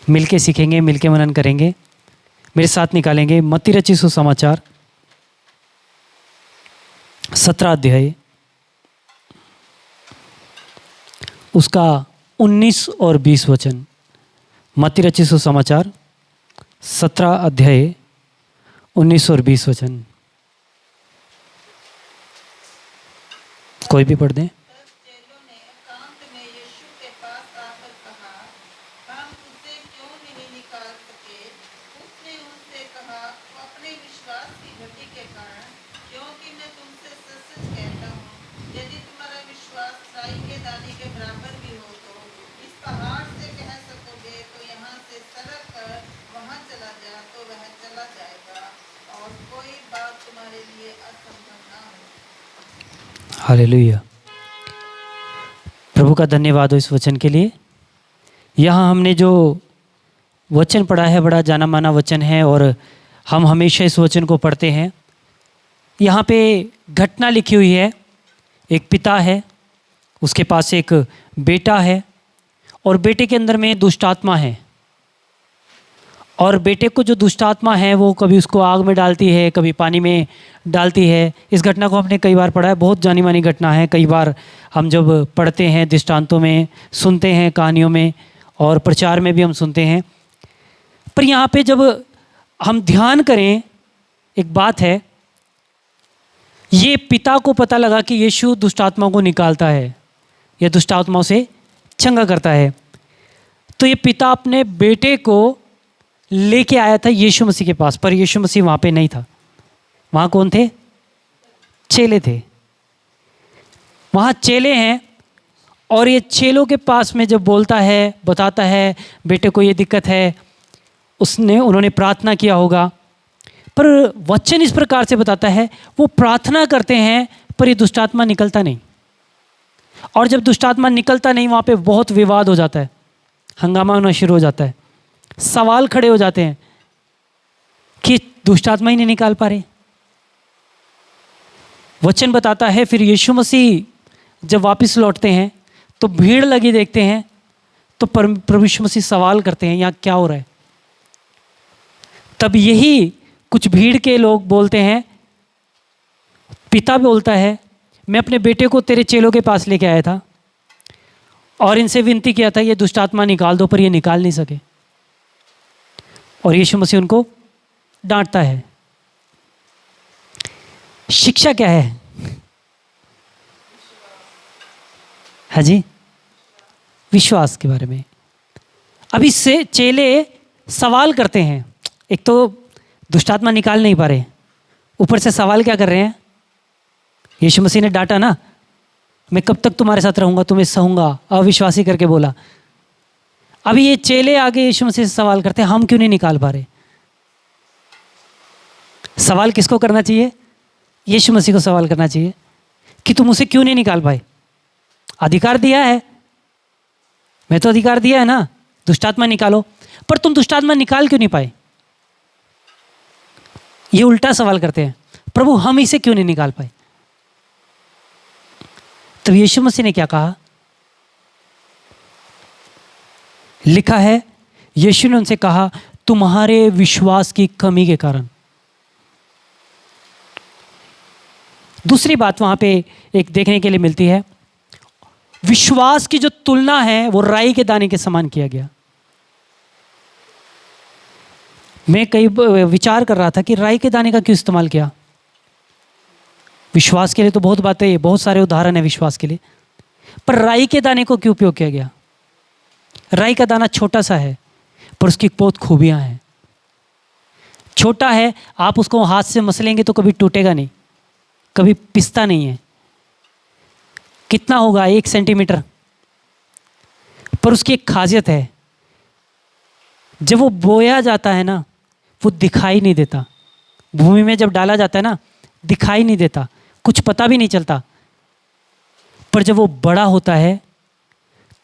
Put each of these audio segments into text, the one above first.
मिलके सीखेंगे, मिलके मनन करेंगे। मेरे साथ निकालेंगे मत्ती रचित सुसमाचार 17 अध्याय उसका 19 और 20 वचन। मत्ती रचित सुसमाचार 17 अध्याय 19 और 20 वचन। कोई भी पढ़ दें। चेलों ने एकांत में यीशु के पास आकर कहा, हम उसे क्यों नहीं निकाल सके? उसने उनसे कहा, अपने विश्वास की घटी के कारण, क्योंकि मैं तुमसे सच सच कहता हूँ, यदि तुम्हारा विश्वास राई के दाने के बराबर भी हो तो इस पहाड़ से कह सकोगे तो यहाँ से सरक कर वहाँ चला जा, तो वह चला जाएगा, और कोई बात तुम्हारे लिए असंभव ना हो। हालेलुया। प्रभु का धन्यवाद हो इस वचन के लिए। यहाँ हमने जो वचन पढ़ा है बड़ा जाना माना वचन है और हम हमेशा इस वचन को पढ़ते हैं। यहाँ पे घटना लिखी हुई है। एक पिता है, उसके पास एक बेटा है और बेटे के अंदर में दुष्ट आत्मा है। और बेटे को जो दुष्ट आत्मा है वो कभी उसको आग में डालती है, कभी पानी में डालती है। इस घटना को हमने कई बार पढ़ा है, बहुत जानी मानी घटना है। कई बार हम जब पढ़ते हैं दृष्टांतों में, सुनते हैं कहानियों में और प्रचार में भी हम सुनते हैं। पर यहाँ पे जब हम ध्यान करें, एक बात है, ये पिता को पता लगा कि यीशु दुष्ट आत्माओं को निकालता है या दुष्ट आत्माओं से चंगा करता है। तो ये पिता अपने बेटे को लेके आया था यीशु मसीह के पास, पर यीशु मसीह वहाँ पे नहीं था। वहाँ कौन थे? चेले थे। वहाँ चेले हैं और ये चेलों के पास में जब बोलता है, बताता है बेटे को ये दिक्कत है, उन्होंने प्रार्थना किया होगा। पर वचन इस प्रकार से बताता है, वो प्रार्थना करते हैं पर ये दुष्टात्मा निकलता नहीं। और जब दुष्टात्मा निकलता नहीं, वहाँ पे बहुत विवाद हो जाता है, हंगामा होना शुरू हो जाता है, सवाल खड़े हो जाते हैं कि दुष्टात्मा ही नहीं निकाल पा रहे। वचन बताता है फिर यीशु मसीह जब वापस लौटते हैं तो भीड़ लगी देखते हैं, तो प्रभु यीशु मसीह सवाल करते हैं यहाँ क्या हो रहा है। तब यही कुछ भीड़ के लोग बोलते हैं, पिता बोलता है मैं अपने बेटे को तेरे चेलों के पास लेके आया था और इनसे विनती किया था ये दुष्टात्मा निकाल दो, पर ये निकाल नहीं सके। और यीशु मसीह उनको डांटता है। शिक्षा क्या है? हाँ जी, विश्वास के बारे में। अब इससे चेले सवाल करते हैं, एक तो दुष्टात्मा निकाल नहीं पा रहे, ऊपर से सवाल क्या कर रहे हैं? यीशु मसीह ने डांटा ना, मैं कब तक तुम्हारे साथ रहूंगा, तुम्हें सहूंगा, अविश्वासी करके बोला। अभी ये चेले आगे यीशु मसीह से सवाल करते हैं, हम क्यों नहीं निकाल पा रहे? सवाल किसको करना चाहिए? यीशु मसीह को सवाल करना चाहिए कि तुम उसे क्यों नहीं निकाल पाए। अधिकार दिया है, मैं तो अधिकार दिया है ना, दुष्टात्मा निकालो, पर तुम दुष्टात्मा निकाल क्यों नहीं पाए? ये उल्टा सवाल करते हैं, प्रभु हम इसे क्यों नहीं निकाल पाए? तो यीशु मसीह ने क्या कहा? लिखा है, यीशु ने उनसे कहा तुम्हारे विश्वास की कमी के कारण। दूसरी बात वहां पे एक देखने के लिए मिलती है, विश्वास की जो तुलना है वो राई के दाने के समान किया गया। मैं कई विचार कर रहा था कि राई के दाने का क्यों इस्तेमाल किया। विश्वास के लिए तो बहुत बातें, बहुत सारे उदाहरण है विश्वास के लिए, पर राई के दाने को क्यों उपयोग किया गया? राई का दाना छोटा सा है पर उसकी बहुत खूबियां हैं। छोटा है, आप उसको हाथ से मसलेंगे तो कभी टूटेगा नहीं, कभी पिसता नहीं है। कितना होगा? 1 सेंटीमीटर, पर उसकी एक खासियत है, जब वो बोया जाता है ना, वो दिखाई नहीं देता। भूमि में जब डाला जाता है ना, दिखाई नहीं देता, कुछ पता भी नहीं चलता। पर जब वो बड़ा होता है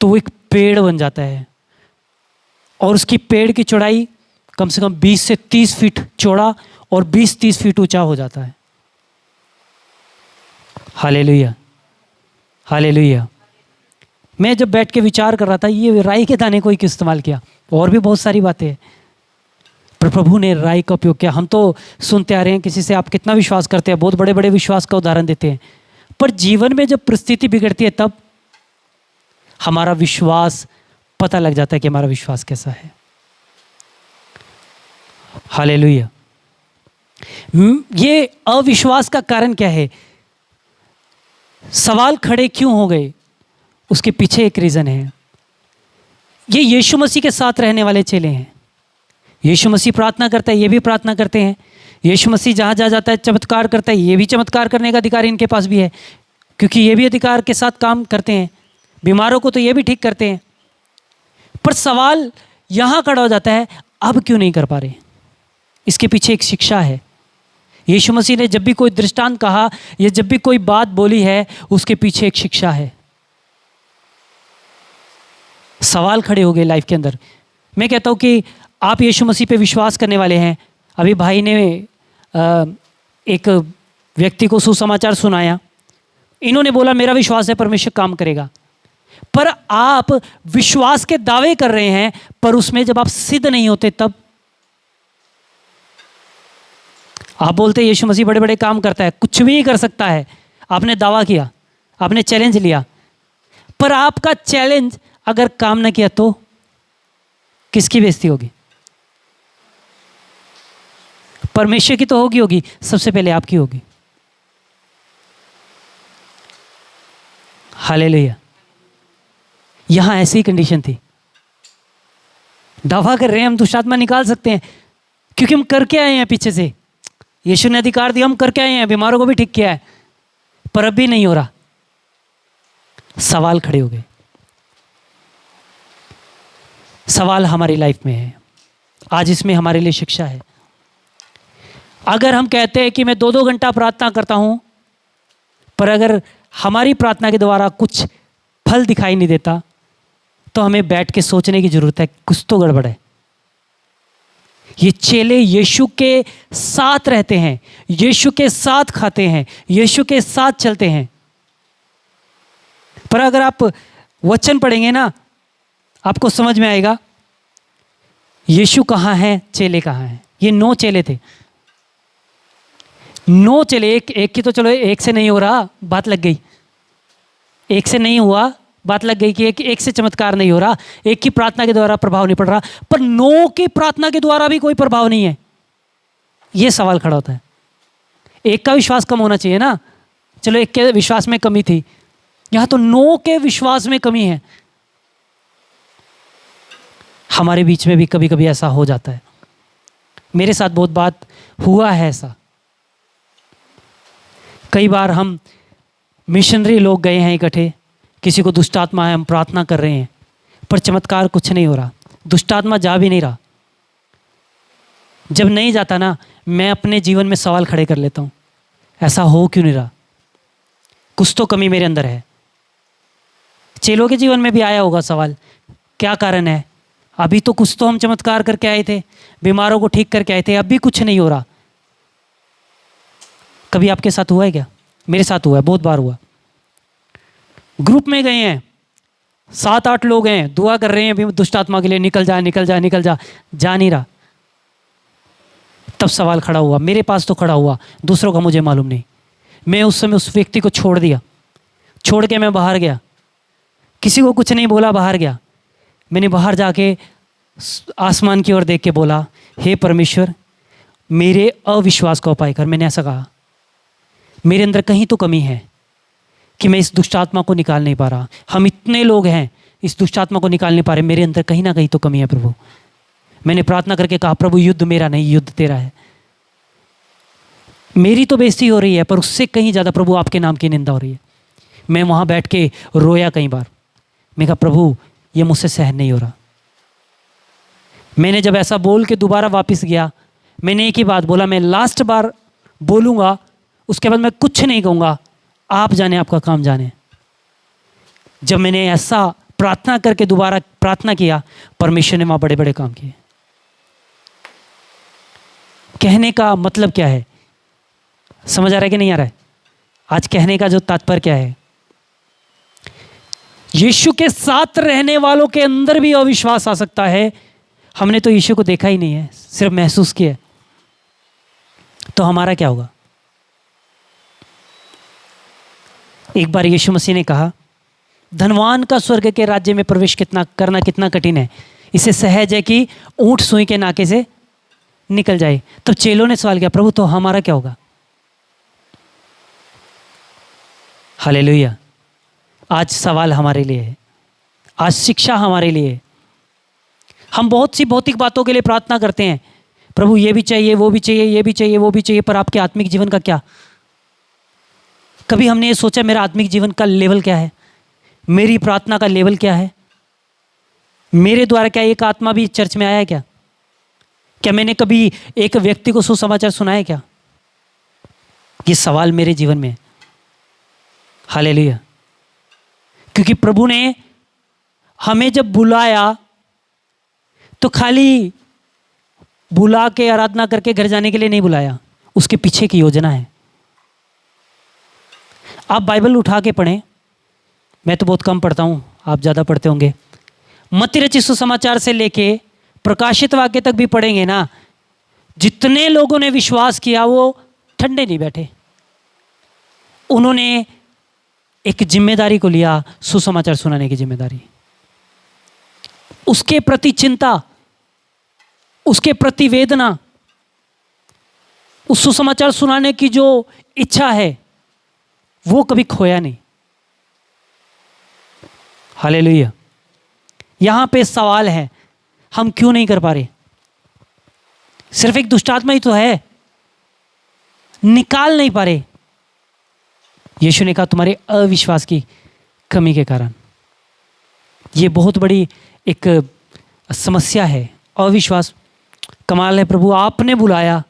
तो वो एक पेड़ बन जाता है और उसकी पेड़ की चौड़ाई कम से कम 20 से 30 फीट चौड़ा और 20-30 फीट ऊंचा हो जाता है। Hallelujah, hallelujah. मैं जब बैठ के विचार कर रहा था, ये राई के दाने को ही क्यों इस्तेमाल किया? और भी बहुत सारी बातें हैं, पर प्रभु ने राई का उपयोग किया। हम तो सुनते आ रहे हैं, किसी से आप कितना विश्वास करते हैं, बहुत बड़े बड़े विश्वास का उदाहरण देते हैं, पर जीवन में जब परिस्थिति बिगड़ती है तब हमारा विश्वास पता लग जाता है कि हमारा विश्वास कैसा है। हालेलुया। ये अविश्वास का कारण क्या है? सवाल खड़े क्यों हो गए? उसके पीछे एक रीजन है। ये यीशु मसीह के साथ रहने वाले चेले हैं। यीशु मसीह प्रार्थना करता है, ये भी प्रार्थना करते हैं। यीशु मसीह जहाँ जहाँ जाता है चमत्कार करता है, ये भी चमत्कार करने का अधिकार इनके पास भी है, क्योंकि ये भी अधिकार के साथ काम करते हैं। बीमारों को तो ये भी ठीक करते हैं। पर सवाल यहाँ खड़ा हो जाता है, अब क्यों नहीं कर पा रहे? इसके पीछे एक शिक्षा है। यीशु मसीह ने जब भी कोई दृष्टांत कहा या जब भी कोई बात बोली है, उसके पीछे एक शिक्षा है। सवाल खड़े हो गए लाइफ के अंदर। मैं कहता हूँ कि आप यीशु मसीह पे विश्वास करने वाले हैं। अभी भाई ने एक व्यक्ति को सुसमाचार सुनाया। इन्होंने बोला मेरा विश्वास है परमेश्वर काम करेगा, पर आप विश्वास के दावे कर रहे हैं, पर उसमें जब आप सिद्ध नहीं होते तब आप बोलते हैं यीशु मसीह बड़े बड़े काम करता है, कुछ भी कर सकता है। आपने दावा किया, आपने चैलेंज लिया, पर आपका चैलेंज अगर काम ना किया तो किसकी बेइज्जती होगी? परमेश्वर की तो होगी, सबसे पहले आपकी होगी। हालेलुया। यहां ऐसी ही कंडीशन थी। दावा कर रहे हैं हम दुष्ट आत्मा निकाल सकते हैं, क्योंकि हम करके आए हैं पीछे से। यीशु ने अधिकार दिया, हम करके आए हैं, बीमारों को भी ठीक किया है, पर अब भी नहीं हो रहा। सवाल खड़े हो गए। सवाल हमारी लाइफ में है। आज इसमें हमारे लिए शिक्षा है। अगर हम कहते हैं कि मैं 2-2 घंटा प्रार्थना करता हूं, पर अगर हमारी प्रार्थना के द्वारा कुछ फल दिखाई नहीं देता, तो हमें बैठ के सोचने की जरूरत है, कुछ तो गड़बड़ है। ये चेले यीशु के साथ रहते हैं, यीशु के साथ खाते हैं, यीशु के साथ चलते हैं, पर अगर आप वचन पढ़ेंगे ना, आपको समझ में आएगा यीशु कहाँ है, चेले कहाँ हैं। ये 9 चेले थे। 9 चेले, एक की तो चलो एक से नहीं हो रहा, बात लग गई। एक से नहीं हुआ, बात लग गई कि एक से चमत्कार नहीं हो रहा, एक की प्रार्थना के द्वारा प्रभाव नहीं पड़ रहा, पर 9 की प्रार्थना के द्वारा भी कोई प्रभाव नहीं है। ये सवाल खड़ा होता है। एक का विश्वास कम होना चाहिए ना, चलो एक के विश्वास में कमी थी, यहां तो 9 के विश्वास में कमी है। हमारे बीच में भी कभी कभी ऐसा हो जाता है। मेरे साथ बहुत बात हुआ है ऐसा। कई बार हम मिशनरी लोग गए हैं इकट्ठे, किसी को दुष्ट आत्मा है, हम प्रार्थना कर रहे हैं, पर चमत्कार कुछ नहीं हो रहा, दुष्ट आत्मा जा भी नहीं रहा। जब नहीं जाता ना, मैं अपने जीवन में सवाल खड़े कर लेता हूँ, ऐसा हो क्यों नहीं रहा? कुछ तो कमी मेरे अंदर है। चेलों के जीवन में भी आया होगा सवाल, क्या कारण है? अभी तो कुछ तो हम चमत्कार करके आए थे, बीमारों को ठीक करके आए थे, अब भी कुछ नहीं हो रहा। कभी आपके साथ हुआ है क्या? मेरे साथ हुआ है, बहुत बार हुआ। ग्रुप में गए हैं, 7-8 लोग हैं, दुआ कर रहे हैं दुष्ट आत्मा के लिए, निकल जा निकल जा निकल जा, जा नहीं रहा। तब सवाल खड़ा हुआ, मेरे पास तो खड़ा हुआ, दूसरों का मुझे मालूम नहीं। मैं उस समय उस व्यक्ति को छोड़ दिया, छोड़ के मैं बाहर गया, किसी को कुछ नहीं बोला, बाहर गया। मैंने बाहर जाके आसमान की ओर देख के बोला, हे परमेश्वर, मेरे अविश्वास का उपाय कर। मैंने ऐसा कहा, मेरे अंदर कहीं तो कमी है कि मैं इस दुष्ट आत्मा को निकाल नहीं पा रहा। हम इतने लोग हैं, इस दुष्ट आत्मा को निकाल नहीं पा रहे, मेरे अंदर कहीं ना कहीं तो कमी है प्रभु। मैंने प्रार्थना करके कहा, प्रभु युद्ध मेरा नहीं, युद्ध तेरा है। मेरी तो बेइज्जती हो रही है, पर उससे कहीं ज़्यादा प्रभु आपके नाम की निंदा हो रही है। मैं वहाँ बैठ के रोया कई बार। मैं कहा, प्रभु ये मुझसे सहन नहीं हो रहा। मैंने जब ऐसा बोल के दोबारा वापस गया, मैंने एक ही बात बोला, मैं लास्ट बार बोलूँगा, उसके बाद मैं कुछ नहीं कहूँगा, आप जाने, आपका काम जाने। जब मैंने ऐसा प्रार्थना करके दोबारा प्रार्थना किया, परमेश्वर ने वहाँ बड़े बड़े काम किए। कहने का मतलब क्या है? समझ आ रहा है कि नहीं आ रहा है? आज कहने का जो तात्पर्य क्या है? यीशु के साथ रहने वालों के अंदर भी अविश्वास आ सकता है। हमने तो यीशु को देखा ही नहीं है, सिर्फ महसूस किया है। तो हमारा क्या होगा? एक बार यीशु मसीह ने कहा, धनवान का स्वर्ग के राज्य में प्रवेश करना कितना कठिन है, इसे सहज है कि ऊंट सुई के नाके से निकल जाए। तब चेलों ने सवाल किया, प्रभु तो हमारा क्या होगा? हालेलुया। आज सवाल हमारे लिए है, आज शिक्षा हमारे लिए है। हम बहुत सी भौतिक बातों के लिए प्रार्थना करते हैं, प्रभु ये भी चाहिए, वो भी चाहिए, ये भी चाहिए, वो भी चाहिए, पर आपके आत्मिक जीवन का क्या? कभी हमने ये सोचा मेरा आत्मिक जीवन का लेवल क्या है, मेरी प्रार्थना का लेवल क्या है? मेरे द्वारा क्या एक आत्मा भी चर्च में आया है क्या? क्या मैंने कभी एक व्यक्ति को सुसमाचार सुनाया क्या? ये सवाल मेरे जीवन में है। हालेलुया। क्योंकि प्रभु ने हमें जब बुलाया तो खाली बुला के आराधना करके घर जाने के लिए नहीं बुलाया, उसके पीछे की योजना है। आप बाइबल उठा के पढ़ें, मैं तो बहुत कम पढ़ता हूँ, आप ज़्यादा पढ़ते होंगे। मत्ती रचित सुसमाचार से लेके प्रकाशित वाक्य तक भी पढ़ेंगे ना, जितने लोगों ने विश्वास किया वो ठंडे नहीं बैठे। उन्होंने एक जिम्मेदारी को लिया, सुसमाचार सुनाने की जिम्मेदारी, उसके प्रति चिंता, उसके प्रति वेदना, उस सुसमाचार सुनाने की जो इच्छा है वो कभी खोया नहीं। हालेलुया। यहां पे सवाल है, हम क्यों नहीं कर पा रहे? सिर्फ एक दुष्टात्मा ही तो है, निकाल नहीं पा रहे। यीशु ने कहा तुम्हारे अविश्वास की कमी के कारण। ये बहुत बड़ी एक समस्या है, अविश्वास। कमाल है प्रभु, आपने बुलाया,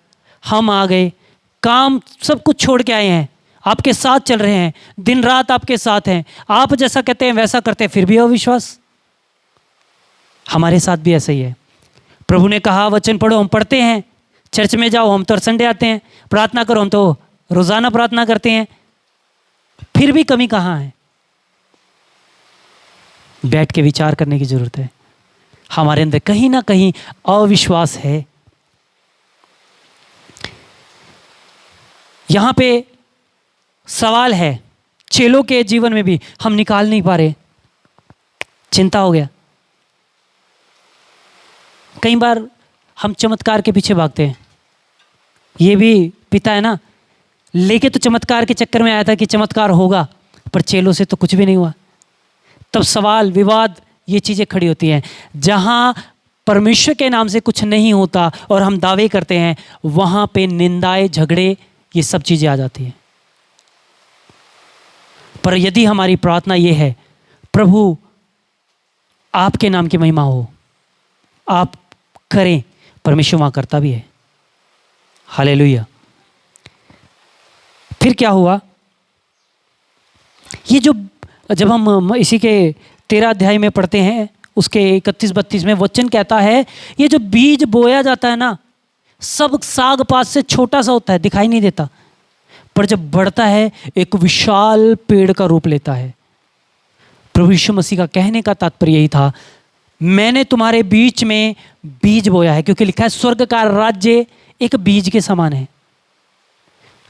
हम आ गए, काम सब कुछ छोड़ के आए हैं, आपके साथ चल रहे हैं, दिन रात आपके साथ हैं, आप जैसा कहते हैं वैसा करते हैं, फिर भी अविश्वास। हमारे साथ भी ऐसा ही है। प्रभु ने कहा वचन पढ़ो, हम पढ़ते हैं, चर्च में जाओ, हम तो संडे आते हैं, प्रार्थना करो, हम तो रोजाना प्रार्थना करते हैं, फिर भी कमी कहाँ है? बैठ के विचार करने की जरूरत है। हमारे अंदर कहीं ना कहीं अविश्वास है। यहां पे सवाल है, चेलों के जीवन में भी हम निकाल नहीं पा रहे, चिंता हो गया। कई बार हम चमत्कार के पीछे भागते हैं। ये भी पिता है ना, लेके तो चमत्कार के चक्कर में आया था कि चमत्कार होगा, पर चेलों से तो कुछ भी नहीं हुआ। तब सवाल, विवाद, ये चीजें खड़ी होती हैं। जहां परमेश्वर के नाम से कुछ नहीं होता और हम दावे करते हैं, वहां पे निंदाएं, झगड़े, ये सब चीजें आ जाती हैं। पर यदि हमारी प्रार्थना ये है, प्रभु आपके नाम की महिमा हो, आप करें, परमेश्वर वहां करता भी है। हालेलुया। फिर क्या हुआ? ये जो जब हम इसी के 13 अध्याय में पढ़ते हैं, उसके 31-32 में वचन कहता है, ये जो बीज बोया जाता है ना, सब साग पात से छोटा सा होता है, दिखाई नहीं देता, पर जब बढ़ता है एक विशाल पेड़ का रूप लेता है। प्रभु यीशु मसीह का कहने का तात्पर्य यही था, मैंने तुम्हारे बीच में बीज बोया है, क्योंकि लिखा है स्वर्ग का राज्य एक बीज के समान है।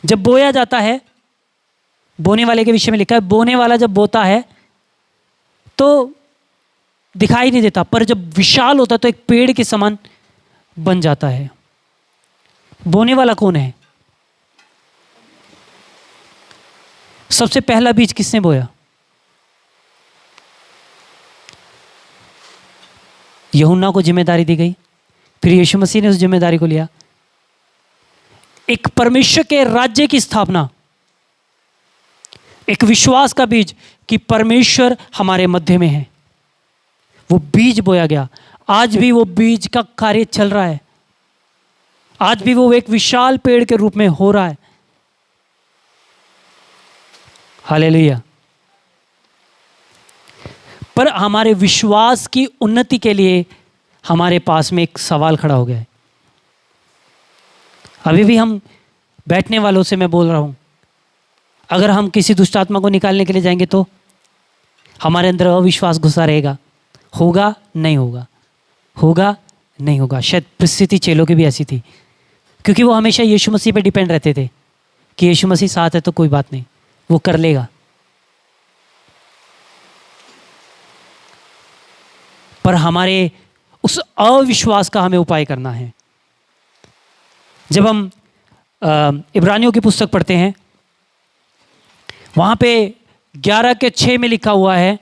जब बोया जाता है, बोने वाले के विषय में लिखा है, बोने वाला जब बोता है तो दिखाई नहीं देता, पर जब विशाल होता है तो एक पेड़ के समान बन जाता है। बोने वाला कौन है? सबसे पहला बीज किसने बोया? यूहन्ना को जिम्मेदारी दी गई, फिर यीशु मसीह ने उस जिम्मेदारी को लिया। एक परमेश्वर के राज्य की स्थापना, एक विश्वास का बीज कि परमेश्वर हमारे मध्य में है, वो बीज बोया गया। आज भी वो बीज का कार्य चल रहा है, आज भी वो एक विशाल पेड़ के रूप में हो रहा है। हालेलुया। पर हमारे विश्वास की उन्नति के लिए हमारे पास में एक सवाल खड़ा हो गया है। अभी भी हम बैठने वालों से मैं बोल रहा हूं, अगर हम किसी दुष्ट आत्मा को निकालने के लिए जाएंगे तो हमारे अंदर अविश्वास घुसा रहेगा, होगा नहीं होगा, होगा नहीं होगा। शायद परिस्थिति चेलों की भी ऐसी थी, क्योंकि वो हमेशा यीशु मसीह पे डिपेंड रहते थे कि यीशु मसीह साथ है तो कोई बात नहीं, वो कर लेगा। पर हमारे उस अविश्वास का हमें उपाय करना है। जब हम इब्रानियों की पुस्तक पढ़ते हैं, वहां पे 11:6 में लिखा हुआ है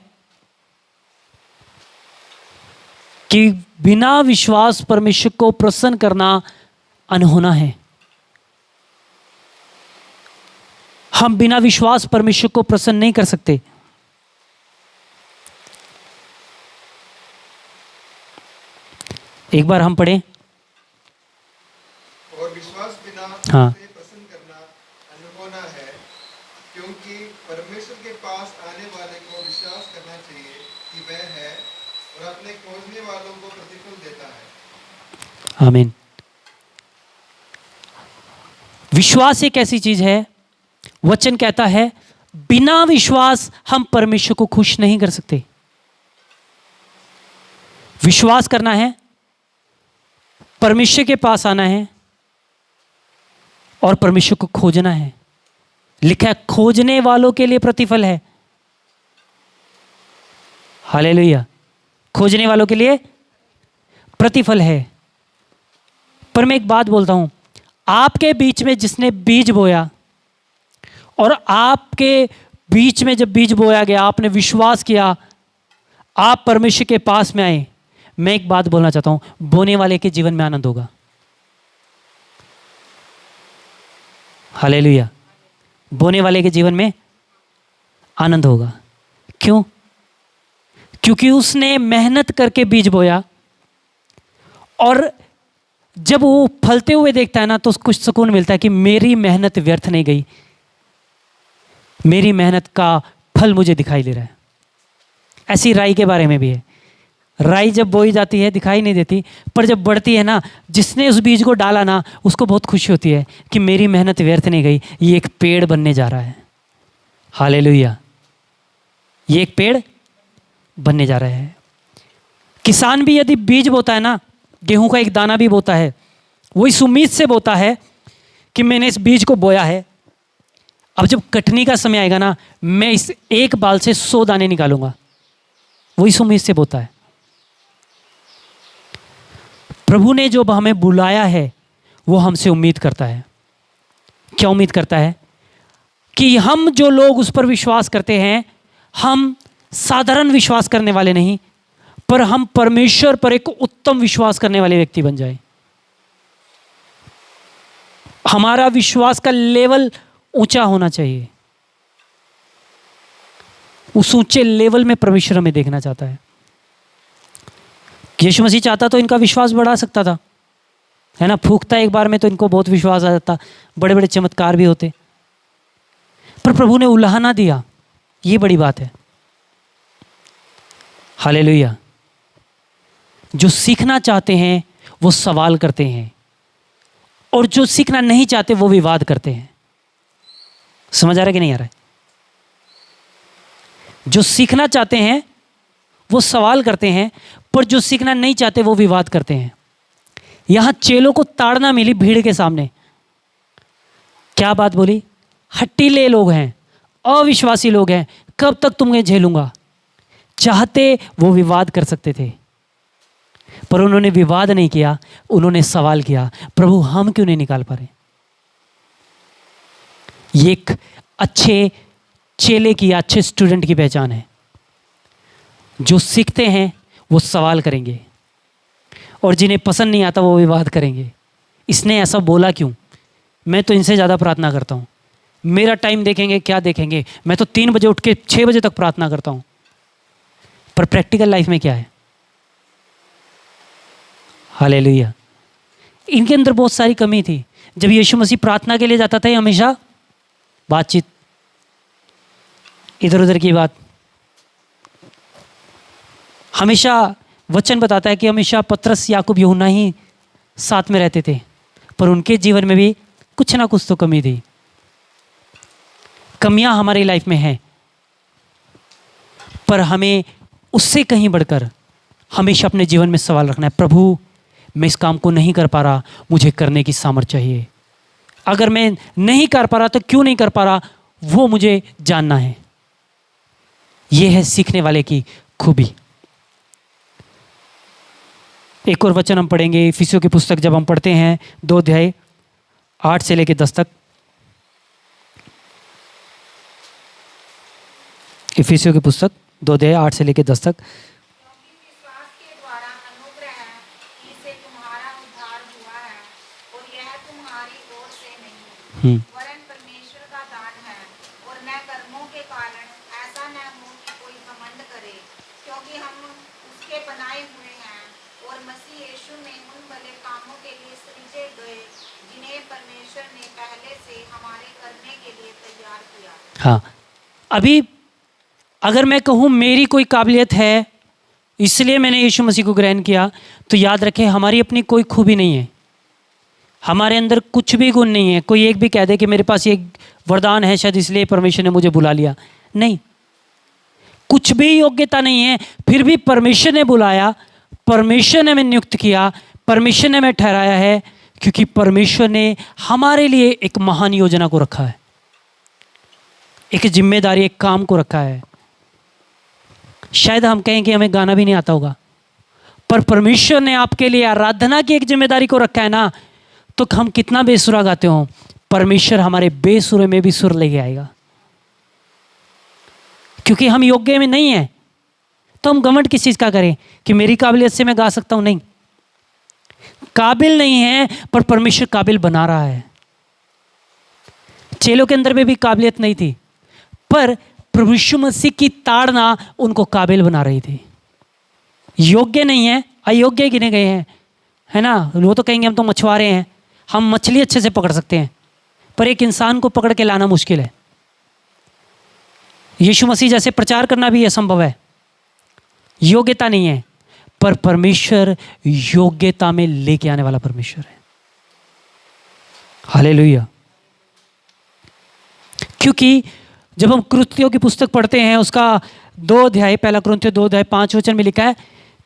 कि बिना विश्वास परमेश्वर को प्रसन्न करना अनहोना है। हम बिना विश्वास परमेश्वर को प्रसन्न नहीं कर सकते। एक बार हम पढ़ें, और विश्वास बिना हाँ। उसे प्रसन्न करना अनहोना है, क्योंकि परमेश्वर के पास आने वाले को विश्वास करना चाहिए कि वह है, और अपने खोजने वालों को प्रतिफल देता है। आमीन। विश्वास एक ऐसी चीज है, वचन कहता है बिना विश्वास हम परमेश्वर को खुश नहीं कर सकते। विश्वास करना है, परमेश्वर के पास आना है और परमेश्वर को खोजना है। लिखा है खोजने वालों के लिए प्रतिफल है। हालेलुया। खोजने वालों के लिए प्रतिफल है। पर मैं एक बात बोलता हूं, आपके बीच में जिसने बीज बोया और आपके बीच में जब बीज बोया गया, आपने विश्वास किया, आप परमेश्वर के पास में आए। मैं एक बात बोलना चाहता हूं, बोने वाले के जीवन में आनंद होगा। हालेलुया। बोने वाले के जीवन में आनंद होगा। क्यों? क्योंकि उसने मेहनत करके बीज बोया, और जब वो फलते हुए देखता है ना, तो कुछ सुकून मिलता है कि मेरी मेहनत व्यर्थ नहीं गई, मेरी मेहनत का फल मुझे दिखाई दे रहा है। ऐसी राई के बारे में भी है। राई जब बोई जाती है दिखाई नहीं देती, पर जब बढ़ती है ना, जिसने उस बीज को डाला ना, उसको बहुत खुशी होती है कि मेरी मेहनत व्यर्थ नहीं गई, ये एक पेड़ बनने जा रहा है। हालेलुया। ये एक पेड़ बनने जा रहा है। किसान भी यदि बीज बोता है ना, गेहूं का एक दाना भी बोता है, वो इस उम्मीद से बोता है कि मैंने इस बीज को बोया है, अब जब कटनी का समय आएगा ना, मैं इस एक बाल से 100 दाने निकालूंगा। वो इस उम्मीद से बोता है। प्रभु ने जो हमें बुलाया है, वो हमसे उम्मीद करता है। क्या उम्मीद करता है? कि हम जो लोग उस पर विश्वास करते हैं, हम साधारण विश्वास करने वाले नहीं, पर हम परमेश्वर पर एक उत्तम विश्वास करने वाले व्यक्ति बन जाए। हमारा विश्वास का लेवल ऊंचा होना चाहिए। उस ऊंचे लेवल में परमेश्वर हमें देखना चाहता है। यीशु मसीह चाहता तो इनका विश्वास बढ़ा सकता था, है ना। फूंकता एक बार में तो इनको बहुत विश्वास आ जाता, बड़े बड़े चमत्कार भी होते, पर प्रभु ने उलाहना दिया। ये बड़ी बात है। हालेलुया। जो सीखना चाहते हैं वो सवाल करते हैं, और जो सीखना नहीं चाहते वो विवाद करते हैं। समझ आ रहा है कि नहीं आ रहा है? जो सीखना चाहते हैं वो सवाल करते हैं, पर जो सीखना नहीं चाहते वो विवाद करते हैं। यहां चेलों को ताड़ना मिली भीड़ के सामने। क्या बात बोली? हट्टीले लोग हैं, अविश्वासी लोग हैं, कब तक तुम्हें झेलूंगा। चाहते वो विवाद कर सकते थे, पर उन्होंने विवाद नहीं किया, उन्होंने सवाल किया, प्रभु हम क्यों नहीं निकाल पा रहे। ये एक अच्छे चेले की, अच्छे स्टूडेंट की पहचान है। जो सीखते हैं वो सवाल करेंगे, और जिन्हें पसंद नहीं आता वो विवाद करेंगे। इसने ऐसा बोला क्यों? मैं तो इनसे ज़्यादा प्रार्थना करता हूँ। मेरा टाइम देखेंगे, क्या देखेंगे? मैं तो 3 बजे उठ के 6 बजे तक प्रार्थना करता हूँ। पर प्रैक्टिकल लाइफ में क्या है? हालेलुया। इनके अंदर बहुत सारी कमी थी। जब यीशु मसीह प्रार्थना के लिए जाता था, हमेशा बातचीत, इधर उधर की बात। हमेशा वचन बताता है कि हमेशा पतरस, याकूब, यूहन्ना ही साथ में रहते थे, पर उनके जीवन में भी कुछ ना कुछ तो कमी थी। कमियां हमारी लाइफ में हैं, पर हमें उससे कहीं बढ़कर हमेशा अपने जीवन में सवाल रखना है, प्रभु मैं इस काम को नहीं कर पा रहा, मुझे करने की सामर्थ्य चाहिए। अगर मैं नहीं कर पा रहा तो क्यों नहीं कर पा रहा, वो मुझे जानना है। यह है सीखने वाले की खूबी। एक और वचन हम पढ़ेंगे, इफिसियों की पुस्तक जब हम पढ़ते हैं 2 अध्याय 8 से लेकर 10 तक। इफिसियों की पुस्तक 2 अध्याय 8 से लेकर 10 तक। क्योंकि विश्वास के द्वारा अनुग्रह ही से तुम्हारा उद्धार हुआ है, और यह तुम्हारी ओर से नहीं वरन परमेश्वर का दान है, और न कर्मों के कारण, ऐसा न हो कि कोई घमंड करे, क्योंकि हम उसके बनाए हुए हैं और मसीह यीशु में उन भले कामों के लिए सृजे गए जिन्हें परमेश्वर ने पहले से हमारे करने के लिए तैयार किया। हाँ, अभी अगर मैं कहूँ मेरी कोई काबिलियत है इसलिए मैंने यीशु मसीह को ग्रहण किया, तो याद रखें हमारी अपनी कोई खूबी नहीं है, हमारे अंदर कुछ भी गुण नहीं है। कोई एक भी कह दे कि मेरे पास ये वरदान है शायद इसलिए परमेश्वर ने मुझे बुला लिया, नहीं, कुछ भी योग्यता नहीं है, फिर भी परमेश्वर ने बुलाया, परमेश्वर ने हमें नियुक्त किया, परमेश्वर ने हमें ठहराया है, क्योंकि परमेश्वर ने हमारे लिए एक महान योजना को रखा है, एक जिम्मेदारी, एक काम को रखा है। शायद हम कहें कि हमें गाना भी नहीं आता होगा, पर परमेश्वर ने आपके लिए आराधना की एक जिम्मेदारी को रखा है ना, तो हम कितना बेसुरा गाते हो, परमेश्वर हमारे बेसुरे में भी सुर लेके आएगा। क्योंकि हम योग्य में नहीं है, तो हम घमंड किस चीज का करें कि मेरी काबिलियत से मैं गा सकता हूं, नहीं, काबिल नहीं है, पर परमेश्वर काबिल बना रहा है। चेलों के अंदर में भी काबिलियत नहीं थी, पर प्रभु यीशु मसीह की ताड़ना उनको काबिल बना रही थी। योग्य नहीं है, अयोग्य गिने गए हैं, है ना। वो तो कहेंगे हम तो मछुआरे हैं, हम मछली अच्छे से पकड़ सकते हैं, पर एक इंसान को पकड़ के लाना मुश्किल है। यीशु मसीह जैसे प्रचार करना भी असंभव है, योग्यता नहीं है, पर परमेश्वर योग्यता में लेके आने वाला परमेश्वर है। हालेलुया। क्योंकि जब हम कृत्यों की पुस्तक पढ़ते हैं उसका 2 अध्याय, पहला कुरिन्थियों 2 अध्याय 5 वचन में लिखा है,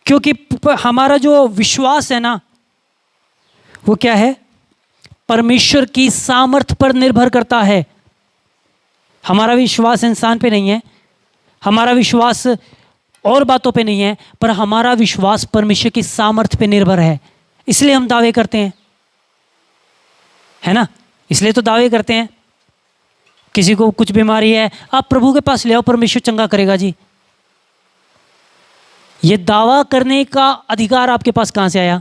क्योंकि हमारा जो विश्वास है ना, वो क्या है, परमेश्वर की सामर्थ्य पर निर्भर करता है। हमारा विश्वास इंसान पे नहीं है, हमारा विश्वास और बातों पे नहीं है, पर हमारा विश्वास परमेश्वर की सामर्थ्य पे निर्भर है। इसलिए हम दावे करते हैं, है ना, इसलिए तो दावे करते हैं। किसी को कुछ बीमारी है, आप प्रभु के पास ले आओ, परमेश्वर चंगा करेगा जी। ये दावा करने का अधिकार आपके पास कहां से आया?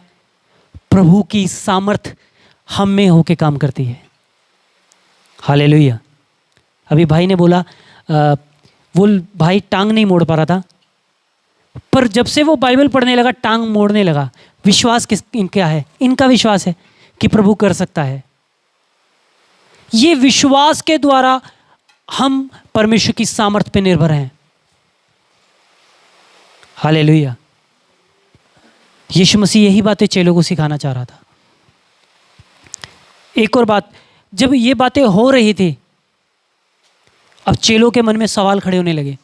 प्रभु की सामर्थ हम में होके काम करती है। हालेलुया। अभी भाई ने बोला वो भाई टांग नहीं मोड़ पा रहा था, पर जब से वो बाइबल पढ़ने लगा टांग मोड़ने लगा। विश्वास क्या है? इनका विश्वास है कि प्रभु कर सकता है। ये विश्वास के द्वारा हम परमेश्वर की सामर्थ्य पे निर्भर हैं। हालेलुया। यीशु मसीह यही बातें चेलों को सिखाना चाह रहा था। एक और बात, जब ये बातें हो रही थी, अब चेलों के मन में सवाल खड़े होने लगे।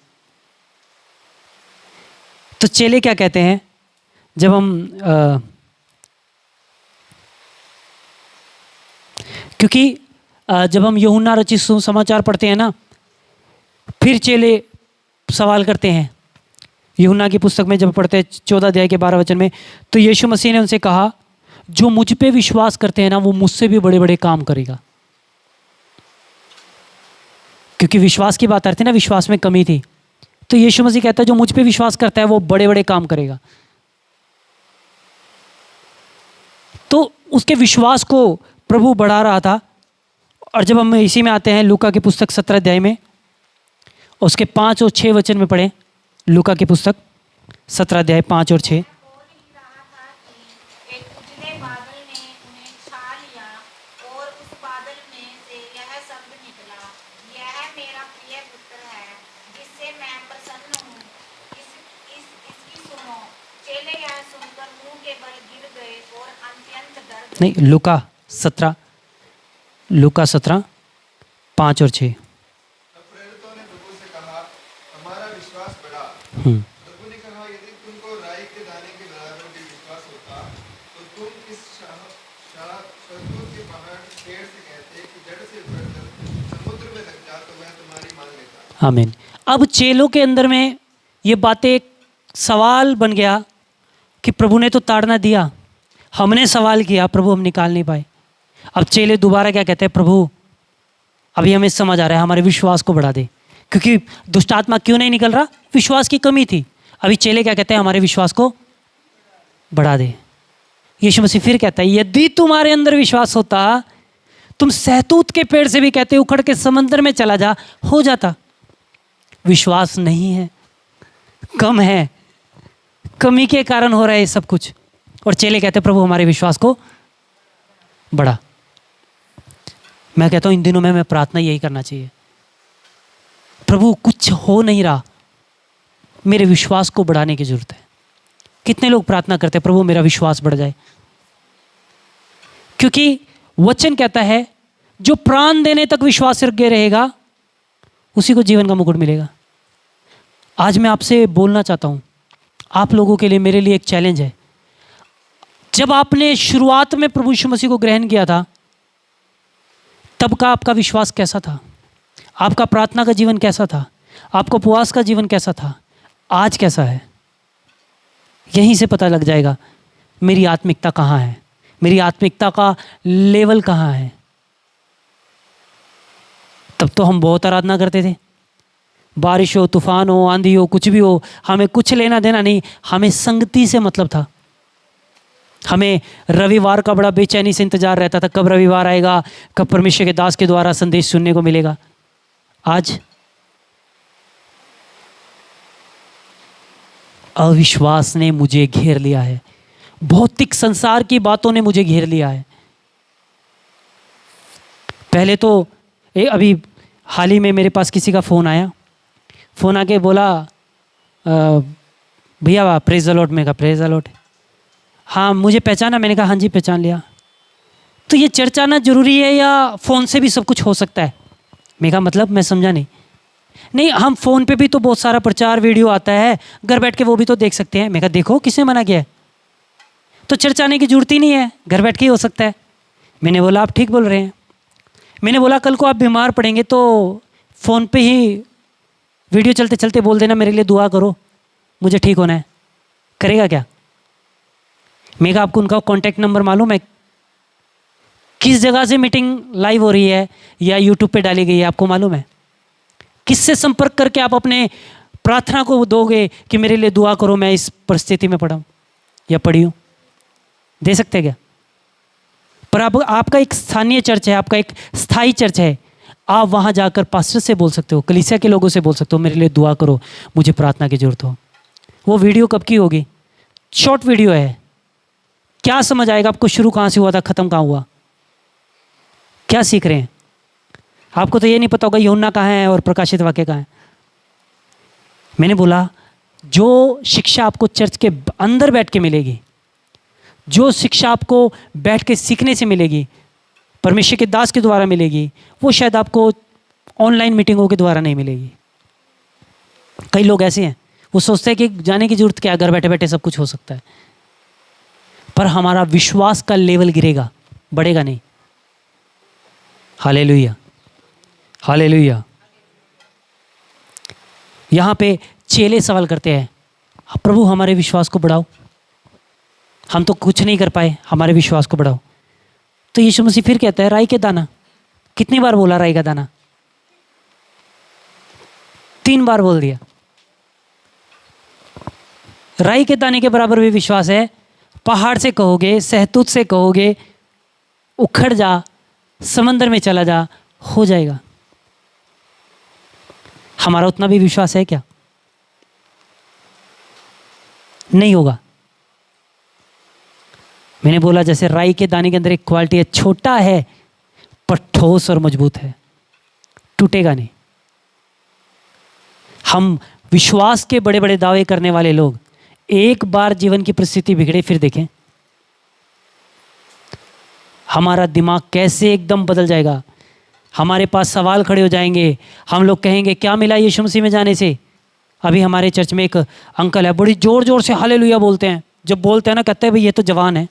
तो चेले क्या कहते हैं? जब हम क्योंकि जब हम यूहन्ना रचित सुसमाचार पढ़ते हैं ना, फिर चेले सवाल करते हैं। यूहन्ना की पुस्तक में जब पढ़ते हैं 14 अध्याय के 12 वचन में, तो यीशु मसीह ने उनसे कहा, जो मुझ पे विश्वास करते हैं ना, वो मुझसे भी बड़े बड़े काम करेगा। क्योंकि विश्वास की बात आती थी ना, विश्वास में कमी थी, तो यीशु मसीह कहता है जो मुझ पे विश्वास करता है वो बड़े बड़े काम करेगा। तो उसके विश्वास को प्रभु बढ़ा रहा था। और जब हम इसी में आते हैं लूका की पुस्तक 17 अध्याय में, उसके 5 और 6 वचन में पढ़ें। लूका की पुस्तक 17 अध्याय 5 और 6। बोल ही रहा था कि एक उजले बादल ने उन्हें छा लिया, और उस बादल में से यह शब्द निकला, यह मेरा प्रिय पुत्र है, जिससे मैं प्रसन्न हूँ, इसकी सुनो। चेले यह सुनकर मुंह के बल गिर गए और अत्यंत डर गए। नहीं, लूका 17 5 और 6। तब प्रेरितों ने प्रभु से कहा, हमारा विश्वास बढ़ा। प्रभु ने कहा, यदि तुमको राई के दाने के बराबर भी विश्वास होता तो तुम इस शहतूत के पहाड़ पेड़ से कहते कि जड़ से उखड़कर समुद्र में लग जा, तो वह तुम्हारी मान लेता। आमीन। अब चेलों के अंदर में ये बातें एक सवाल बन गया कि प्रभु ने तो ताड़ना दिया, हमने सवाल किया, प्रभु हम निकाल नहीं पाए। अब चेले दोबारा क्या कहते हैं, प्रभु अभी हमें समझ आ रहा है, हमारे विश्वास को बढ़ा दे, क्योंकि दुष्ट आत्मा क्यों नहीं निकल रहा, विश्वास की कमी थी। अभी चेले क्या कहते हैं, हमारे विश्वास को बढ़ा दे। यीशु मसीह फिर कहता है, यदि तुम्हारे अंदर विश्वास होता, तुम सहतूत के पेड़ से भी कहते उखड़ के समंदर में चला जा, हो जाता। विश्वास नहीं है, कम है, कमी के कारण हो रहा है सब कुछ। और चेले कहते प्रभु हमारे विश्वास को बढ़ा। मैं कहता हूं इन दिनों में मैं प्रार्थना यही करना चाहिए, प्रभु कुछ हो नहीं रहा, मेरे विश्वास को बढ़ाने की जरूरत है। कितने लोग प्रार्थना करते हैं, प्रभु मेरा विश्वास बढ़ जाए, क्योंकि वचन कहता है जो प्राण देने तक विश्वास रखे रहेगा उसी को जीवन का मुकुट मिलेगा। आज मैं आपसे बोलना चाहता हूं, आप लोगों के लिए, मेरे लिए एक चैलेंज है। जब आपने शुरुआत में प्रभु यीशु मसीह को ग्रहण किया था, तब का आपका विश्वास कैसा था, आपका प्रार्थना का जीवन कैसा था, आपका उपवास का जीवन कैसा था, आज कैसा है। यहीं से पता लग जाएगा मेरी आत्मिकता कहाँ है, मेरी आत्मिकता का लेवल कहाँ है। तब तो हम बहुत आराधना करते थे, बारिश हो, तूफान हो, आंधी हो, कुछ भी हो, हमें कुछ लेना देना नहीं, हमें संगति से मतलब था। हमें रविवार का बड़ा बेचैनी से इंतजार रहता था, कब रविवार आएगा, कब परमेश्वर के दास के द्वारा संदेश सुनने को मिलेगा। आज अविश्वास ने मुझे घेर लिया है, भौतिक संसार की बातों ने मुझे घेर लिया है। पहले तो अभी हाल ही में मेरे पास किसी का फ़ोन आया, फ़ोन आके बोला भैया प्रेज द लॉर्ड। मैं कहा प्रेज द लॉर्ड, हाँ मुझे पहचाना। मैंने कहा हाँ जी पहचान लिया। तो ये चर्चा आना जरूरी है या फ़ोन से भी सब कुछ हो सकता है? मैं कहा मतलब, मैं समझा नहीं। नहीं, हम फ़ोन पे भी तो बहुत सारा प्रचार वीडियो आता है, घर बैठ के वो भी तो देख सकते हैं। मैं कहा देखो, किसने मना किया है? तो चर्चा आने की जरूरत ही नहीं है, घर बैठ के ही हो सकता है। मैंने बोला आप ठीक बोल रहे हैं। मैंने बोला कल को आप बीमार पड़ेंगे तो फ़ोन पे ही वीडियो चलते चलते बोल देना मेरे लिए दुआ करो, मुझे ठीक होना है। करेगा क्या? मैं कहा आपको उनका कॉन्टैक्ट नंबर मालूम है? किस जगह से मीटिंग लाइव हो रही है या यूट्यूब पे डाली गई है, आपको मालूम है? किससे संपर्क करके आप अपने प्रार्थना को दोगे कि मेरे लिए दुआ करो, मैं इस परिस्थिति में पड़ा हूँ या पड़ी हूँ? दे सकते हैं क्या? पर आपका एक स्थानीय चर्च है, आपका एक स्थायी चर्च है, आप वहाँ जाकर पास्टर से बोल सकते हो, कलीसिया के लोगों से बोल सकते हो मेरे लिए दुआ करो, मुझे प्रार्थना की जरूरत हो। वो वीडियो कब की होगी? शॉर्ट वीडियो है। क्या समझ आएगा आपको शुरू कहाँ से हुआ था, ख़त्म कहाँ हुआ? क्या सीख रहे हैं? आपको तो ये नहीं पता होगा यूहन्ना कहाँ है और प्रकाशित वाक्य कहाँ है। मैंने बोला जो शिक्षा आपको चर्च के अंदर बैठ के मिलेगी, जो शिक्षा आपको बैठ के सीखने से मिलेगी, परमेश्वर के दास के द्वारा मिलेगी, वो शायद आपको ऑनलाइन मीटिंगों के द्वारा नहीं मिलेगी। कई लोग ऐसे हैं, वो सोचते हैं कि जाने की जरूरत क्या है, घर बैठे बैठे सब कुछ हो सकता है। पर हमारा विश्वास का लेवल गिरेगा, बढ़ेगा नहीं। Hallelujah, hallelujah. यहाँ पे चेले सवाल करते हैं, प्रभु हमारे विश्वास को बढ़ाओ, हम तो कुछ नहीं कर पाए, हमारे विश्वास को बढ़ाओ। तो यीशु मसीह फिर कहता है राई के दाना। कितनी बार बोला राई का दाना? 3 बार बोल दिया। राई के दाने के बराबर भी विश्वास है। पहाड़ से कहोगे, सहतूत से कहोगे उखड़ जा, समंदर में चला जा, हो जाएगा। हमारा उतना भी विश्वास है क्या? नहीं होगा। मैंने बोला जैसे राई के दाने के अंदर एक क्वालिटी है, छोटा है पर ठोस और मजबूत है, टूटेगा नहीं। हम विश्वास के बड़े बड़े दावे करने वाले लोग एक बार जीवन की परिस्थिति बिगड़े फिर देखें हमारा दिमाग कैसे एकदम बदल जाएगा। हमारे पास सवाल खड़े हो जाएंगे, हम लोग कहेंगे क्या मिला यीशु मसीह में जाने से? अभी हमारे चर्च में एक अंकल है, बड़ी ज़ोर ज़ोर से हालेलुया बोलते हैं। जब बोलते हैं ना, कहते हैं भाई ये तो जवान है।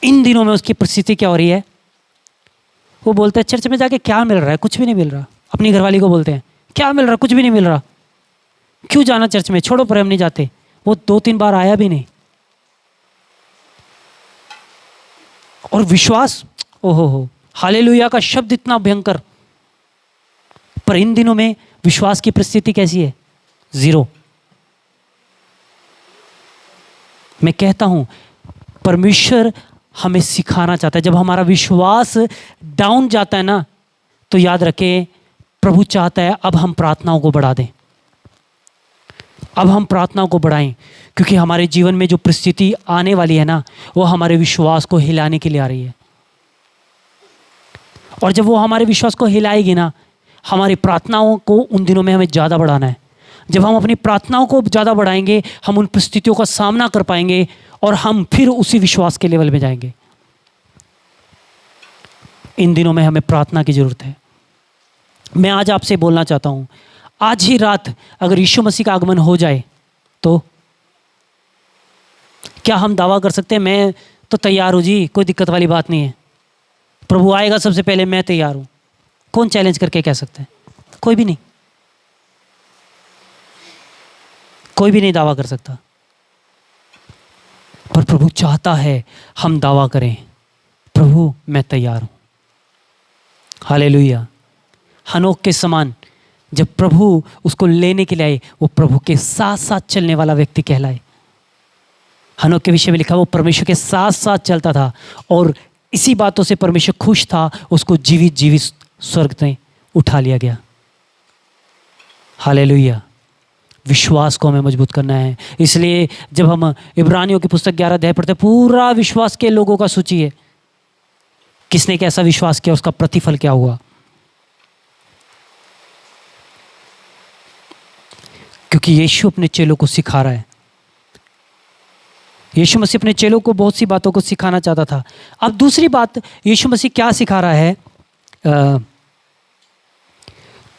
इन दिनों में उसकी परिस्थिति क्या हो रही है, वो बोलते हैं चर्च में जाके क्या मिल रहा है, कुछ भी नहीं मिल रहा। अपनी घरवाली को बोलते हैं क्या मिल रहा, कुछ भी नहीं मिल रहा, क्यों जाना चर्च में, छोड़ो, पर हम नहीं जाते। वो 2-3 बार आया भी नहीं। और विश्वास, ओहो हो, हालेलुया का शब्द इतना भयंकर, पर इन दिनों में विश्वास की परिस्थिति कैसी है, 0। मैं कहता हूं परमेश्वर हमें सिखाना चाहता है। जब हमारा विश्वास डाउन जाता है ना, तो याद रखें प्रभु चाहता है अब हम प्रार्थनाओं को बढ़ा दें, अब हम प्रार्थनाओं को बढ़ाएं, क्योंकि हमारे जीवन में जो परिस्थिति आने वाली है ना, वो हमारे विश्वास को हिलाने के लिए आ रही है। और जब वो हमारे विश्वास को हिलाएगी ना, हमारी प्रार्थनाओं को उन दिनों में हमें ज़्यादा बढ़ाना है। जब हम अपनी प्रार्थनाओं को ज़्यादा बढ़ाएंगे, हम उन परिस्थितियों का सामना कर पाएंगे और हम फिर उसी विश्वास के लेवल में जाएंगे। इन दिनों में हमें प्रार्थना की जरूरत है। मैं आज आपसे बोलना चाहता हूं, आज ही रात अगर यीशु मसीह का आगमन हो जाए तो क्या हम दावा कर सकते हैं मैं तो तैयार हूं जी, कोई दिक्कत वाली बात नहीं है, प्रभु आएगा सबसे पहले मैं तैयार हूं? कौन चैलेंज करके कह सकता है? कोई भी नहीं, कोई भी नहीं दावा कर सकता। पर प्रभु चाहता है हम दावा करें, प्रभु मैं तैयार हूं। हालेलुया। हनोक के समान जब प्रभु उसको लेने के लिए आए, वो प्रभु के साथ साथ चलने वाला व्यक्ति कहलाए। हनोक के विषय में लिखा वो परमेश्वर के साथ साथ चलता था और इसी बातों से परमेश्वर खुश था, उसको जीवित जीवित स्वर्ग में उठा लिया गया। हालेलुया। विश्वास को हमें मजबूत करना है। इसलिए जब हम इब्रानियों की पुस्तक 11 अध्याय पढ़ते हैं, पूरा विश्वास के लोगों का सूची है, किसने कैसा विश्वास किया, उसका प्रतिफल क्या हुआ। क्योंकि यीशु अपने चेलों को सिखा रहा है। यीशु मसीह अपने चेलों को बहुत सी बातों को सिखाना चाहता था। अब दूसरी बात, यीशु मसीह क्या सिखा रहा है,